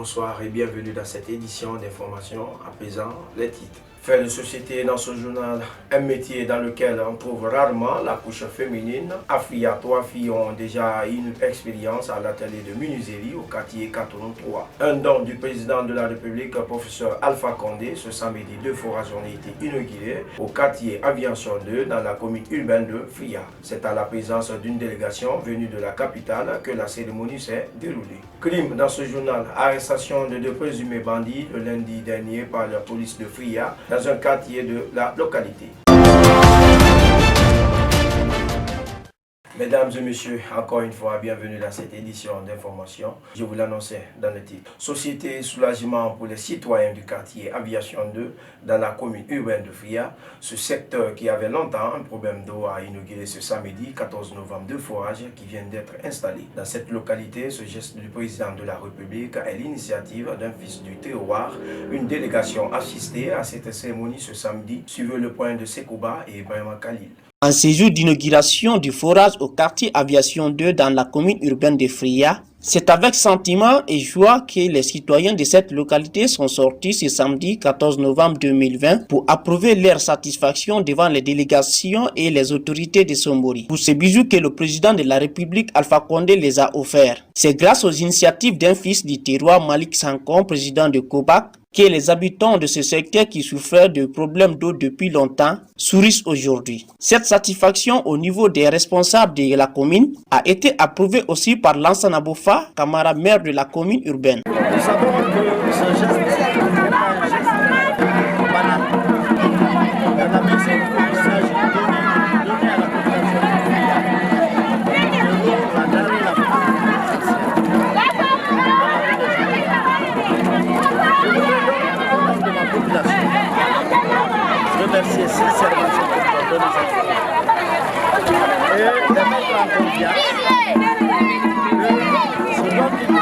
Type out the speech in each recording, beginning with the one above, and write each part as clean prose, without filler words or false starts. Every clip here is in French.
bonsoir et bienvenue dans cette édition d'information. À présent, les titres. Fait de société dans ce journal, un métier dans lequel on trouve rarement la couche féminine. À Fria, 3 filles ont déjà une expérience à l'atelier de menuiserie au quartier 83. Un don du président de la République, professeur Alpha Condé, ce samedi, 2 forages ont été inaugurés au quartier Aviation 2 dans la commune urbaine de Fria. C'est à la présence d'une délégation venue de la capitale que la cérémonie s'est déroulée. Crime dans ce journal, arrestation de 2 présumés bandits le lundi dernier par la police de Fria dans un quartier de la localité. Mesdames et messieurs, encore une fois, bienvenue dans cette édition d'information. Je vous l'annonçais dans le titre. Société soulagement pour les citoyens du quartier Aviation 2 dans la commune urbaine de Fria. Ce secteur qui avait longtemps un problème d'eau a inauguré ce samedi 14 novembre 2 forages qui viennent d'être installés. Dans cette localité, ce geste du président de la République est l'initiative d'un fils du terroir. Une délégation assistée à cette cérémonie ce samedi. Suivez le point de Sekouba et Ibrahima Khalil. En séjour d'inauguration du forage au quartier Aviation 2 dans la commune urbaine de Fria, c'est avec sentiment et joie que les citoyens de cette localité sont sortis ce samedi 14 novembre 2020 pour approuver leur satisfaction devant les délégations et les autorités de Sombori. Pour ces bijoux que le président de la République Alpha Condé les a offerts. C'est grâce aux initiatives d'un fils du terroir, Malik Sankom, président de Kobac, que les habitants de ce secteur qui souffraient de problèmes d'eau depuis longtemps sourient aujourd'hui. Cette satisfaction au niveau des responsables de la commune a été approuvée aussi par Lansana Boufa, camarade maire de la commune urbaine. Nous savons que ce geste n'est pas un geste banal. Dans la mesure où il s'agit de donner à la population de l'eau, la denrée la plus remercier sincèrement ce président de nous et de mettre en confiance ce dont il nous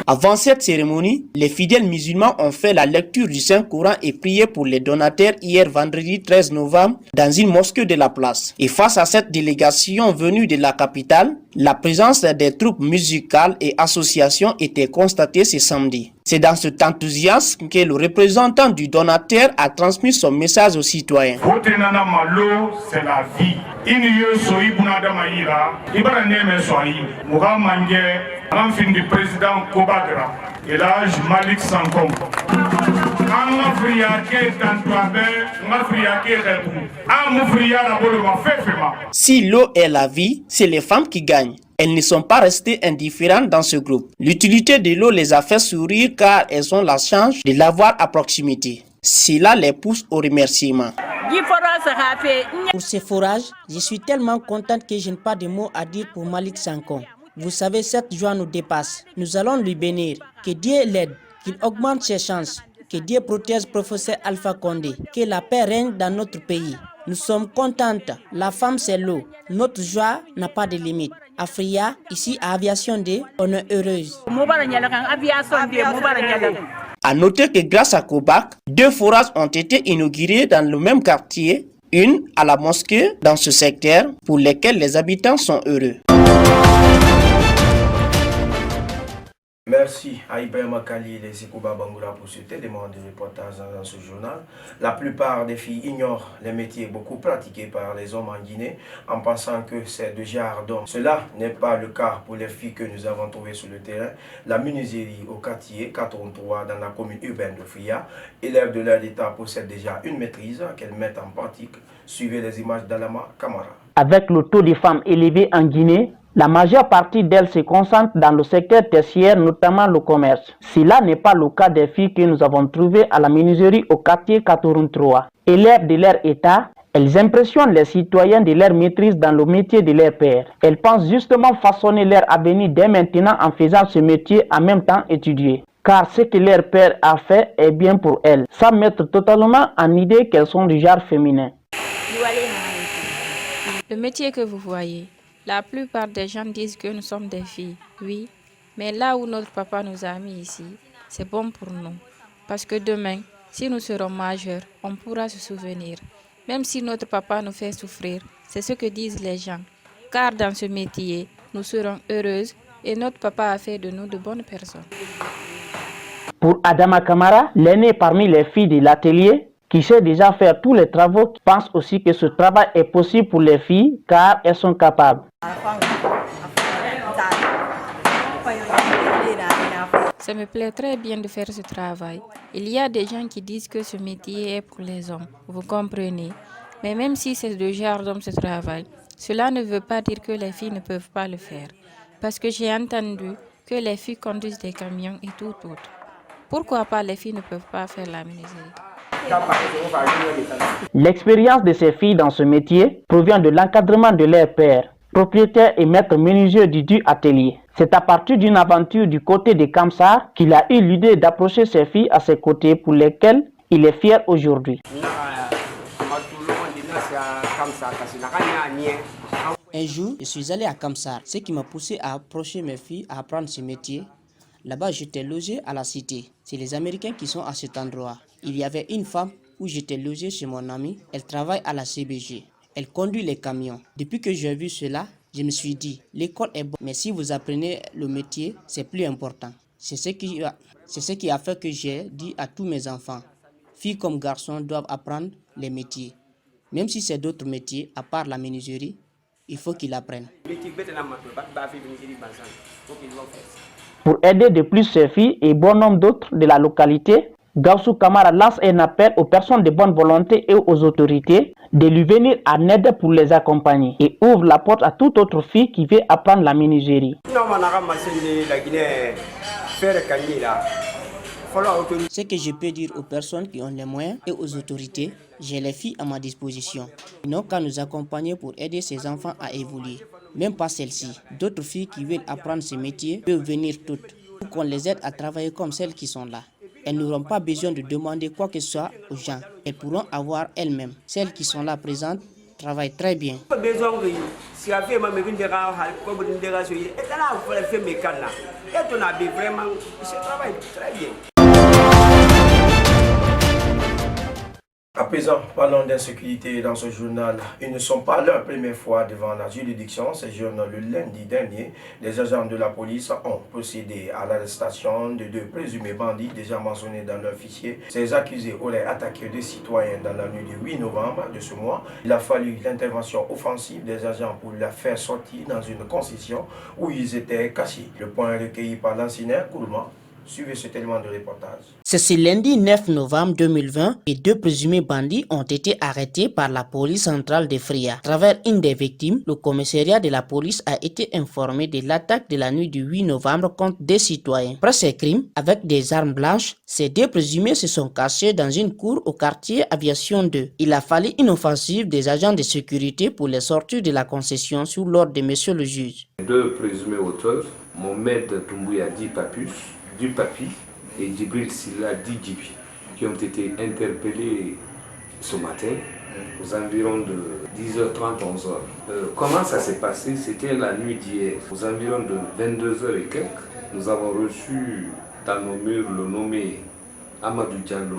Avant cette cérémonie, les fidèles musulmans ont fait la lecture du Saint-Coran et prié pour les donataires hier vendredi 13 novembre dans une mosquée de la place. Et face à cette délégation venue de la capitale, la présence des troupes musicales et associations était constatée ce samedi. C'est dans cet enthousiasme que le représentant du donateur a transmis son message aux citoyens. L'eau, c'est la vie. Du président Kobagra et l'âge Malik Sankom. Si l'eau est la vie, c'est les femmes qui gagnent. Elles ne sont pas restées indifférentes dans ce groupe. L'utilité de l'eau les a fait sourire car elles ont la chance de l'avoir à proximité. Cela les pousse au remerciement. Pour ce forage, je suis tellement contente que je n'ai pas de mots à dire pour Malik Sankom. Vous savez, cette joie nous dépasse. Nous allons lui bénir. Que Dieu l'aide, qu'il augmente ses chances. Que Dieu protège le professeur Alpha Condé. Que la paix règne dans notre pays. Nous sommes contentes. La femme, c'est l'eau. Notre joie n'a pas de limite. À Fria, ici à Aviation D, on est heureuse. À noter que grâce à Kobac, 2 forages ont été inaugurés dans le même quartier. Une à la mosquée dans ce secteur pour lesquels les habitants sont heureux. Merci à Ibrahima Khalil et Sekouba Bangoura pour cet élément de reportage dans ce journal. La plupart des filles ignorent les métiers beaucoup pratiqués par les hommes en Guinée en pensant que c'est de genre d'hommes. Cela n'est pas le cas pour les filles que nous avons trouvées sur le terrain. La menuiserie au quartier 83 dans la commune urbaine de Fria, élèves de leur état possèdent déjà une maîtrise qu'elles mettent en pratique. Suivez les images d'Alama Kamara. Avec le taux de femmes élevé en Guinée, la majeure partie d'elles se concentre dans le secteur tertiaire, notamment le commerce. Cela n'est pas le cas des filles que nous avons trouvées à la menuiserie au quartier 83. Élèves de leur état, elles impressionnent les citoyens de leur maîtrise dans le métier de leur père. Elles pensent justement façonner leur avenir dès maintenant en faisant ce métier en même temps étudier. Car ce que leur père a fait est bien pour elles, sans mettre totalement en idée qu'elles sont du genre féminin. Le métier que vous voyez, la plupart des gens disent que nous sommes des filles, oui, mais là où notre papa nous a mis ici, c'est bon pour nous. Parce que demain, si nous serons majeurs, on pourra se souvenir. Même si notre papa nous fait souffrir, c'est ce que disent les gens. Car dans ce métier, nous serons heureuses Et notre papa a fait de nous de bonnes personnes. Pour Adama Kamara, l'aînée parmi les filles de l'atelier, qui sait déjà faire tous les travaux, pense aussi que ce travail est possible pour les filles car elles sont capables. Ça me plaît très bien de faire ce travail. Il y a des gens qui disent que ce métier est pour les hommes, vous comprenez. Mais même si c'est de genre d'homme ce travail, cela ne veut pas dire que les filles ne peuvent pas le faire. Parce que j'ai entendu que les filles conduisent des camions et tout autre. Pourquoi pas les filles ne peuvent pas faire la menuiserie? L'expérience de ces filles dans ce métier provient de l'encadrement de leur père, propriétaire et maître menuisier du atelier. C'est à partir d'une aventure du côté de Kamsar qu'il a eu l'idée d'approcher ces filles à ses côtés pour lesquelles il est fier aujourd'hui. Un jour, je suis allé à Kamsar, ce qui m'a poussé à approcher mes filles à apprendre ce métier. Là-bas, j'étais logé à la cité. C'est les Américains qui sont à cet endroit. Il y avait une femme où j'étais logé chez mon ami. Elle travaille à la CBG. Elle conduit les camions. Depuis que j'ai vu cela, je me suis dit, l'école est bonne, mais si vous apprenez le métier, c'est plus important. C'est ce qui a fait que j'ai dit à tous mes enfants, filles comme garçons doivent apprendre les métiers. Même si c'est d'autres métiers, à part la menuiserie, il faut qu'ils apprennent. Pour aider de plus ces filles et bon nombre d'autres de la localité, Gaussou Kamara lance un appel aux personnes de bonne volonté et aux autorités de lui venir en aide pour les accompagner et ouvre la porte à toute autre fille qui veut apprendre la menuiserie. Ce que je peux dire aux personnes qui ont les moyens et aux autorités, j'ai les filles à ma disposition. Ils n'ont qu'à nous accompagner pour aider ces enfants à évoluer. Même pas celles-ci. D'autres filles qui veulent apprendre ce métier peuvent venir toutes pour qu'on les aide à travailler comme celles qui sont là. Elles n'auront pas besoin de demander quoi que ce soit aux gens. Elles pourront avoir elles-mêmes. Celles qui sont là présentes travaillent très bien. À présent, parlons d'insécurité dans ce journal. Ils ne sont pas la première fois devant la juridiction. Ces jeunes, le lundi dernier, les agents de la police ont procédé à l'arrestation de 2 présumés bandits déjà mentionnés dans leur fichier. Ces accusés auraient attaqué des citoyens dans la nuit du 8 novembre de ce mois. Il a fallu l'intervention offensive des agents pour les faire sortir dans une concession où ils étaient cachés. Le point recueilli par l'ancien Koulma. Suivez cet élément de reportage. C'est ce lundi 9 novembre 2020 que 2 présumés bandits ont été arrêtés par la police centrale de Fria. À travers une des victimes, le commissariat de la police a été informé de l'attaque de la nuit du 8 novembre contre des citoyens. Après ces crimes, avec des armes blanches, ces 2 présumés se sont cachés dans une cour au quartier Aviation 2. Il a fallu une offensive des agents de sécurité pour les sortir de la concession sous l'ordre de monsieur le juge. 2 présumés auteurs, Mohamed Doumbouya dit Papus, du Papi et Djibril Silla dit Djibi, qui ont été interpellés ce matin aux environs de 10h30, 11h. Comment ça s'est passé? C'était la nuit d'hier, aux environs de 22h et quelques. Nous avons reçu dans nos murs le nommé Amadou Diallo.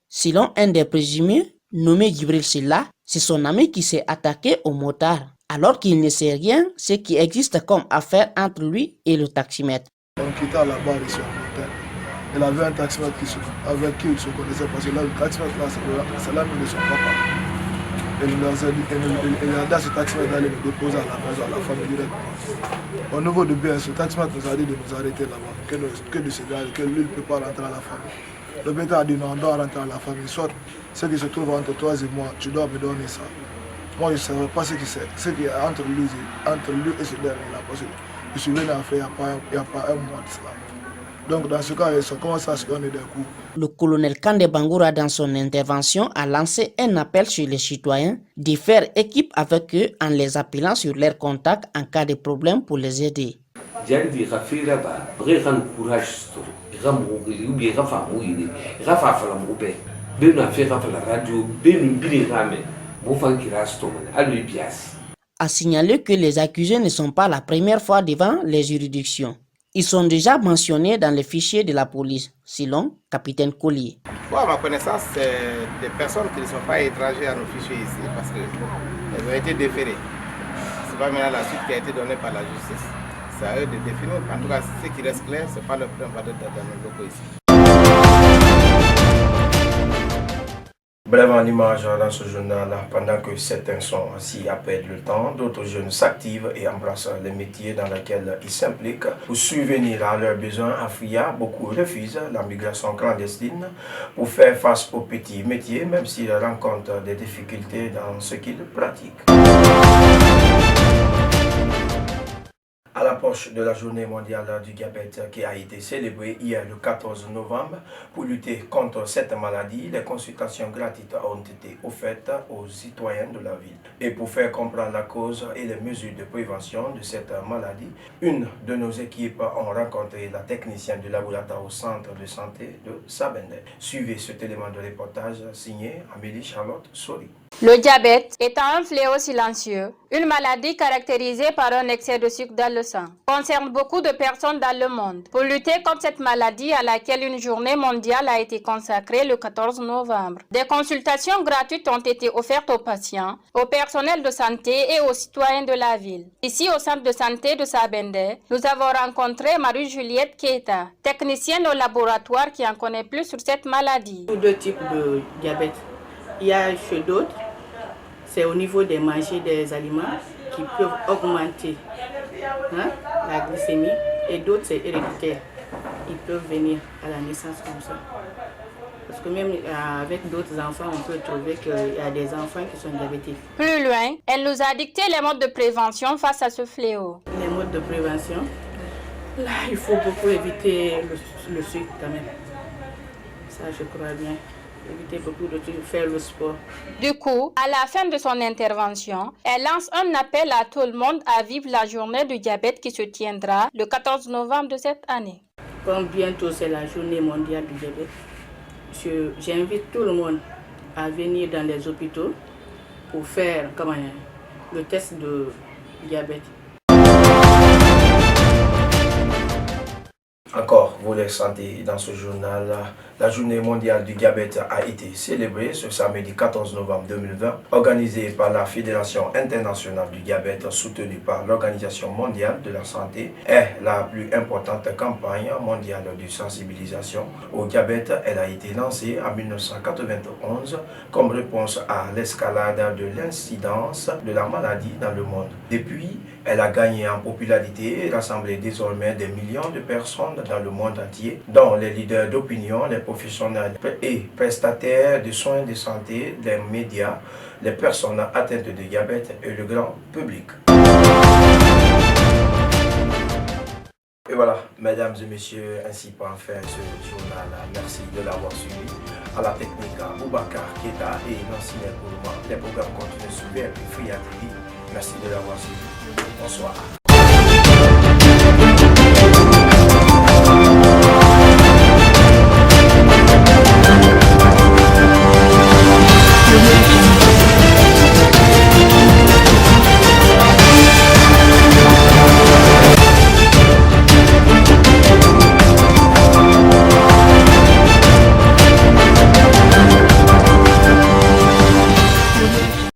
Selon un des présumés, nommé Djibril Silla, c'est son ami qui s'est attaqué au motard, alors qu'il ne sait rien ce qui existe comme affaire entre lui et le taximètre. On quittait à la barre ici en montagne. Il avait un taximètre avec qui il se connaissait parce que là, le taximètre là, c'est l'ami de son papa. Et il a dit à ce taximètre d'aller nous déposer à la maison, à la famille directement. Au niveau de BS, ce taximètre nous a dit de nous arrêter là-bas, que de se garder, que lui ne peut pas rentrer à la famille. Le bêta a dit non, on doit rentrer à la famille. Soit ce qui se trouve entre toi et moi, tu dois me donner ça. Moi, je ne savais pas ce qui est entre lui et ce dernier-là. Parce que je suis venu en fait il n'y a pas un mois de cela. Donc dans ce cas, ça commence à se donner des coups. Le colonel Kande Bangoura, dans son intervention, a lancé un appel sur les citoyens de faire équipe avec eux en les appelant sur leurs contacts en cas de problème pour les aider. A signaler que les accusés ne sont pas la première fois devant les juridictions. Ils sont déjà mentionnés dans les fichiers de la police, selon capitaine Collier. À ma connaissance, c'est des personnes qui ne sont pas étrangères à nos fichiers ici parce qu'elles ont été déférées. Ce n'est pas maintenant la suite qui a été donnée par la justice. c'est à eux de définir. En tout cas, ce qui reste clair, ce n'est pas le problème dans nos locaux ici. Bref en image dans ce journal, pendant que certains sont assis à perdre le temps, d'autres jeunes s'activent et embrassent les métiers dans lesquels ils s'impliquent. Pour subvenir à leurs besoins à Fria, beaucoup refusent la migration clandestine pour faire face aux petits métiers, même s'ils rencontrent des difficultés dans ce qu'ils pratiquent. À l'approche de la journée mondiale du diabète qui a été célébrée hier le 14 novembre, pour lutter contre cette maladie, les consultations gratuites ont été offertes aux citoyens de la ville. Et pour faire comprendre la cause et les mesures de prévention de cette maladie, une de nos équipes a rencontré la technicienne du laboratoire au centre de santé de Sabendé. Suivez cet élément de reportage signé Amélie Charlotte Sori. Le diabète étant un fléau silencieux, une maladie caractérisée par un excès de sucre dans le sang, concerne beaucoup de personnes dans le monde. Pour lutter contre cette maladie à laquelle une journée mondiale a été consacrée le 14 novembre, des consultations gratuites ont été offertes aux patients, au personnel de santé et aux citoyens de la ville. Ici au centre de santé de Sabendé, nous avons rencontré Marie-Juliette Keita, technicienne au laboratoire qui en connaît plus sur cette maladie. Deux types de diabète. Il y a chez d'autres, c'est au niveau des manger des aliments qui peuvent augmenter la glycémie, et d'autres c'est héréditaire. Ils peuvent venir à la naissance comme ça. Parce que même avec d'autres enfants, on peut trouver qu'il y a des enfants qui sont diabétiques. Plus loin, elle nous a dicté les modes de prévention face à ce fléau. Les modes de prévention, là il faut beaucoup éviter le sucre quand même. Ça je crois bien. Éviter beaucoup de faire le sport. Du coup, à la fin de son intervention, elle lance un appel à tout le monde à vivre la journée du diabète qui se tiendra le 14 novembre de cette année. Comme bientôt c'est la journée mondiale du diabète, j'invite tout le monde à venir dans les hôpitaux pour faire le test de diabète. Encore, vous les sentez dans ce journal, la journée mondiale du diabète a été célébrée ce samedi 14 novembre 2020, organisée par la Fédération internationale du diabète, soutenue par l'Organisation mondiale de la santé, est la plus importante campagne mondiale de sensibilisation au diabète. Elle a été lancée en 1991 comme réponse à l'escalade de l'incidence de la maladie dans le monde. Depuis, elle a gagné en popularité et rassemblé désormais des millions de personnes dans le monde entier, dont les leaders d'opinion, les professionnels et prestataires de soins de santé, les médias, les personnes atteintes de diabète et le grand public. Et voilà, mesdames et messieurs, ainsi prend fin ce journal. Merci de l'avoir suivi. À la technique, Boubacar Keita et l'enseignant pour le moment. Les programmes continuent sur VRP Free TV. Merci de l'avoir suivi. Bonsoir.